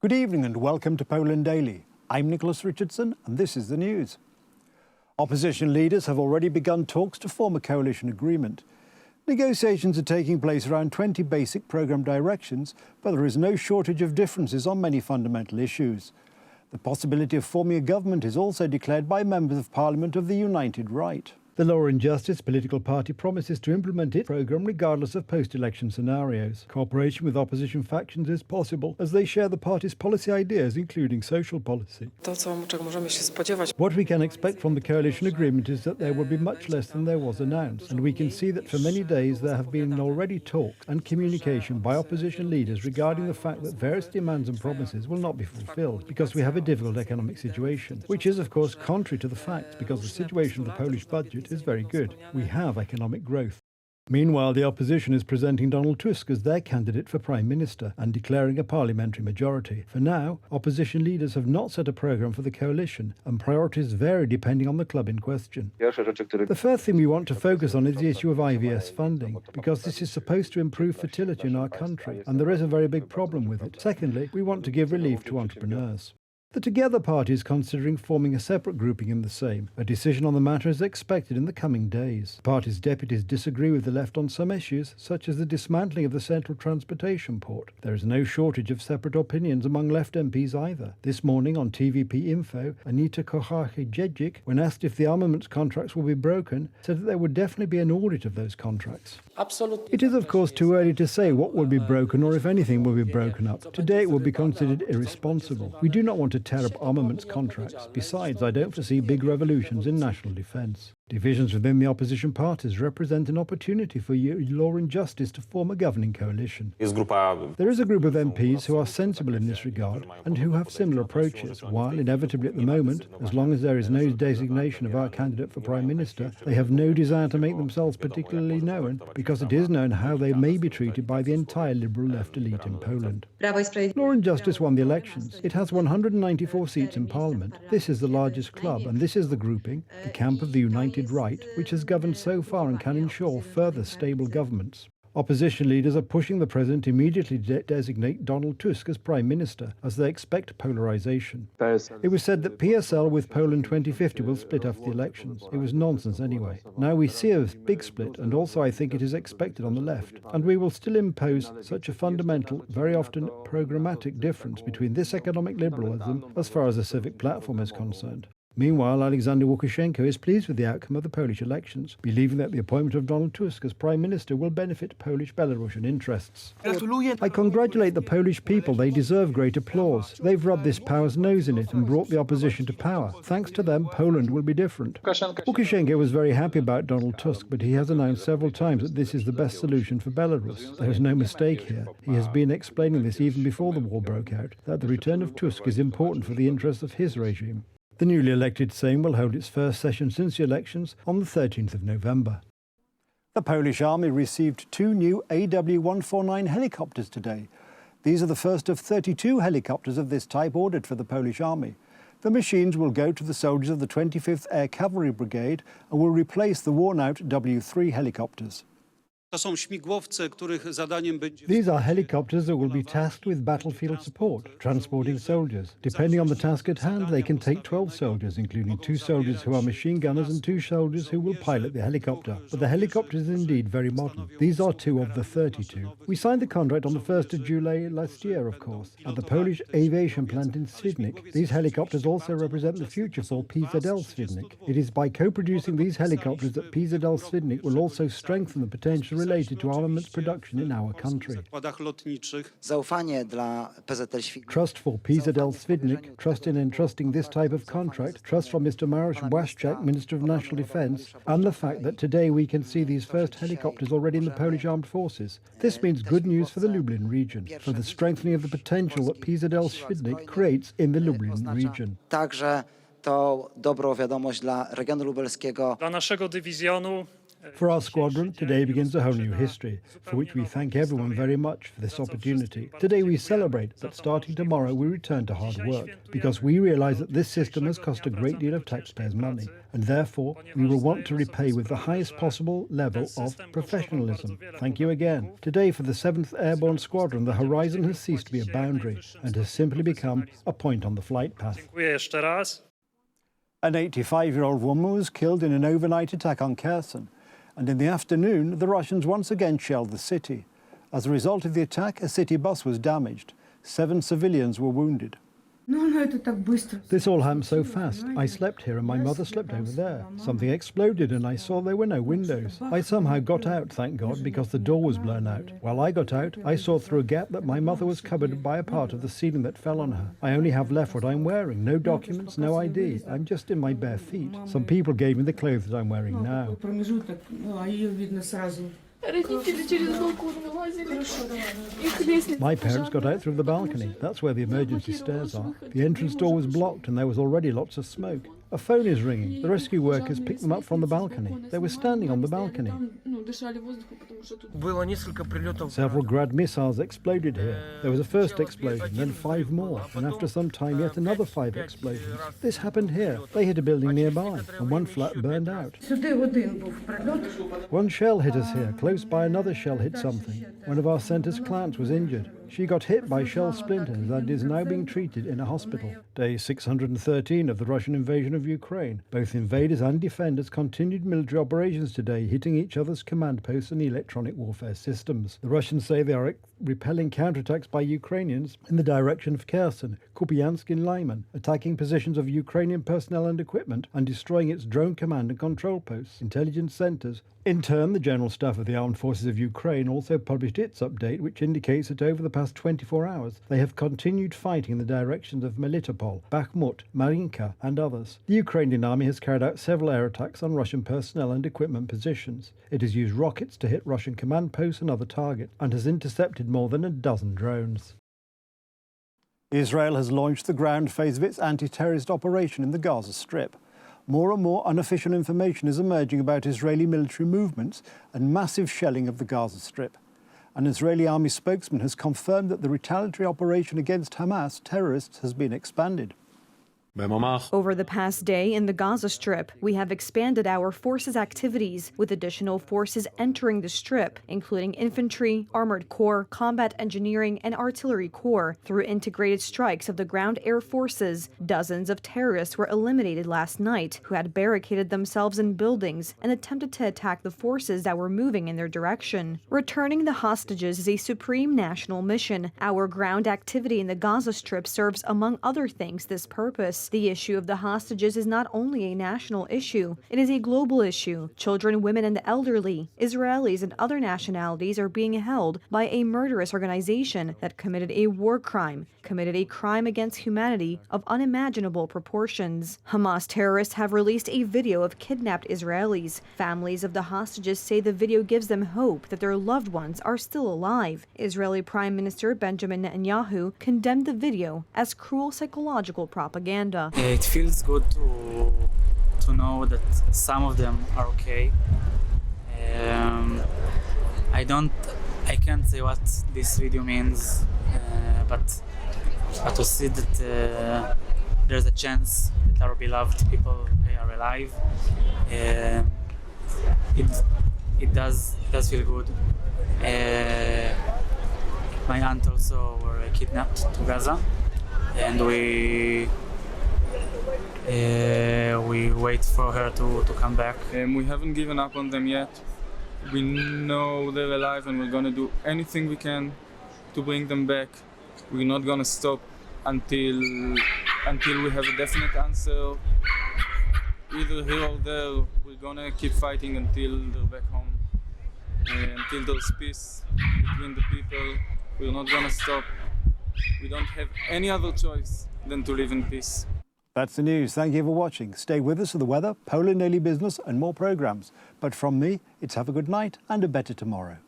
Good evening and welcome to Poland Daily. I'm Nicholas Richardson and this is the news. Opposition leaders have already begun talks to form a coalition agreement. Negotiations are taking place around 20 basic programme directions, but there is no shortage of differences on many fundamental issues. The possibility of forming a government is also declared by members of Parliament of the United Right. The Law and Justice political party promises to implement its programme regardless of post-election scenarios. Cooperation with opposition factions is possible as they share the party's policy ideas, including social policy. What we can expect from the coalition agreement is that there will be much less than there was announced, and we can see that for many days there have been already talks and communication by opposition leaders regarding the fact that various demands and promises will not be fulfilled because we have a difficult economic situation, which is of course contrary to the facts because the situation of the Polish budget is very good. We have economic growth. Meanwhile, the opposition is presenting Donald Tusk as their candidate for Prime Minister and declaring a parliamentary majority. For now, opposition leaders have not set a programme for the coalition and priorities vary depending on the club in question. The first thing we want to focus on is the issue of IVS funding, because this is supposed to improve fertility in our country and there is a very big problem with it. Secondly, we want to give relief to entrepreneurs. The Together party is considering forming a separate grouping in the Sejm. A decision on the matter is expected in the coming days. The party's deputies disagree with the left on some issues, such as the dismantling of the central transportation port. There is no shortage of separate opinions among left MPs either. This morning on TVP Info, Anita Kochachi-Dziedzic, when asked if the armaments contracts will be broken, said that there would definitely be an audit of those contracts. It is of course too early to say what will be broken or if anything will be broken up. Today it will be considered irresponsible. We do not want to tear up armaments contracts. Besides, I don't foresee big revolutions in national defence. Divisions within the opposition parties represent an opportunity for Law and Justice to form a governing coalition. There is a group of MPs who are sensible in this regard and who have similar approaches, while inevitably at the moment, as long as there is no designation of our candidate for Prime Minister, they have no desire to make themselves particularly known, because it is known how they may be treated by the entire liberal left elite in Poland. Law and Justice won the elections. It has 194 seats in Parliament. This is the largest club, and this is the grouping, the camp of the United Right, which has governed so far and can ensure further stable governments. Opposition leaders are pushing the president to immediately designate Donald Tusk as Prime Minister, as they expect polarisation. It was said that PSL with Poland 2050 will split after the elections. It was nonsense anyway. Now we see a big split, and also I think it is expected on the left. And we will still impose such a fundamental, very often programmatic difference between this economic liberalism as far as the civic platform is concerned. Meanwhile, Alexander Łukashenko is pleased with the outcome of the Polish elections, believing that the appointment of Donald Tusk as Prime Minister will benefit Polish-Belarusian interests. I congratulate the Polish people. They deserve great applause. They've rubbed this power's nose in it and brought the opposition to power. Thanks to them, Poland will be different. Łukashenko was very happy about Donald Tusk, but he has announced several times that this is the best solution for Belarus. There is no mistake here. He has been explaining this even before the war broke out, that the return of Tusk is important for the interests of his regime. The newly elected Sejm will hold its first session since the elections on the 13th of November. The Polish Army received 2 new AW149 helicopters today. These are the first of 32 helicopters of this type ordered for the Polish Army. The machines will go to the soldiers of the 25th Air Cavalry Brigade and will replace the worn-out W3 helicopters. These are helicopters that will be tasked with battlefield support, transporting soldiers. Depending on the task at hand, they can take 12 soldiers, including 2 soldiers who are machine gunners and 2 soldiers who will pilot the helicopter. But the helicopter is indeed very modern. These are 2 of the 32. We signed the contract on the 1st of July last year, of course, at the Polish aviation plant in Świdnik. These helicopters also represent the future for PZL Świdnik. It is by co-producing these helicopters that PZL Świdnik will also strengthen the potential related to armaments production in our country. Trust for PZL Świdnik, trust in entrusting this type of contract, trust from Mr. Mariusz Błaszczak, Minister of National Defence, and the fact that today we can see these first helicopters already in the Polish Armed Forces. This means good news for the Lublin region, for the strengthening of the potential that PZL Świdnik creates in the Lublin region. To dobrą wiadomość dla regionu lubelskiego. Dla naszego dywizjonu For our squadron, today begins a whole new history, for which we thank everyone very much for this opportunity. Today we celebrate, but starting tomorrow we return to hard work, because we realise that this system has cost a great deal of taxpayers' money, and therefore we will want to repay with the highest possible level of professionalism. Thank you again. Today for the 7th Airborne Squadron, the horizon has ceased to be a boundary and has simply become a point on the flight path. An 85-year-old woman was killed in an overnight attack on Kherson, and in the afternoon the Russians once again shelled the city. As a result of the attack, a city bus was damaged. 7 civilians were wounded. This all happened so fast. I slept here and my mother slept over there. Something exploded and I saw there were no windows. I somehow got out, thank God, because the door was blown out. While I got out, I saw through a gap that my mother was covered by a part of the ceiling that fell on her. I only have left what I'm wearing. No documents, no ID. I'm just in my bare feet. Some people gave me the clothes that I'm wearing now. My parents got out through the balcony. That's where the emergency stairs are. The entrance door was blocked and there was already lots of smoke. A phone is ringing. The rescue workers picked them up from the balcony. They were standing on the balcony. Several Grad missiles exploded here. There was a first explosion, then 5 more, and after some time yet another 5 explosions. This happened here. They hit a building nearby, and 1 flat burned out. 1 shell hit us here. Close by, another shell hit something. One of our centre's clients was injured. She got hit by shell splinters and is now being treated in a hospital. Day 613 of the Russian invasion of Ukraine. Both invaders and defenders continued military operations today, hitting each other's command posts and electronic warfare systems. The Russians say they are repelling counterattacks by Ukrainians in the direction of Kherson, Kupiansk and Lyman, attacking positions of Ukrainian personnel and equipment and destroying its drone command and control posts, intelligence centres. In turn, the General Staff of the Armed Forces of Ukraine also published its update, which indicates that over the past 24 hours, they have continued fighting in the directions of Melitopol, Bakhmut, Marinka and others. The Ukrainian army has carried out several air attacks on Russian personnel and equipment positions. It has used rockets to hit Russian command posts and other targets, and has intercepted more than a dozen drones. Israel has launched the ground phase of its anti-terrorist operation in the Gaza Strip. More and more unofficial information is emerging about Israeli military movements and massive shelling of the Gaza Strip. An Israeli army spokesman has confirmed that the retaliatory operation against Hamas terrorists has been expanded. Over the past day in the Gaza Strip, we have expanded our forces' activities with additional forces entering the Strip, including infantry, armored corps, combat engineering, and artillery corps. Through integrated strikes of the ground air forces, dozens of terrorists were eliminated last night who had barricaded themselves in buildings and attempted to attack the forces that were moving in their direction. Returning the hostages is a supreme national mission. Our ground activity in the Gaza Strip serves, among other things, this purpose. The issue of the hostages is not only a national issue, it is a global issue. Children, women, and the elderly, Israelis and other nationalities are being held by a murderous organization that committed a war crime, committed a crime against humanity of unimaginable proportions. Hamas terrorists have released a video of kidnapped Israelis. Families of the hostages say the video gives them hope that their loved ones are still alive. Israeli Prime Minister Benjamin Netanyahu condemned the video as cruel psychological propaganda. It feels good to know that some of them are okay. I can't say what this video means, but to see that there's a chance that our beloved people are alive, it does feel good. My aunt also were kidnapped to Gaza, and we wait for her to come back. We haven't given up on them yet. We know they're alive and we're gonna do anything we can to bring them back. We're not gonna stop until we have a definite answer, either here or there. We're gonna keep fighting until they're back home, until there's peace between the people. We're not gonna stop. We don't have any other choice than to live in peace. That's the news. Thank you for watching. Stay with us for the weather, Poland Daily Business and more programmes. But from me, it's have a good night and a better tomorrow.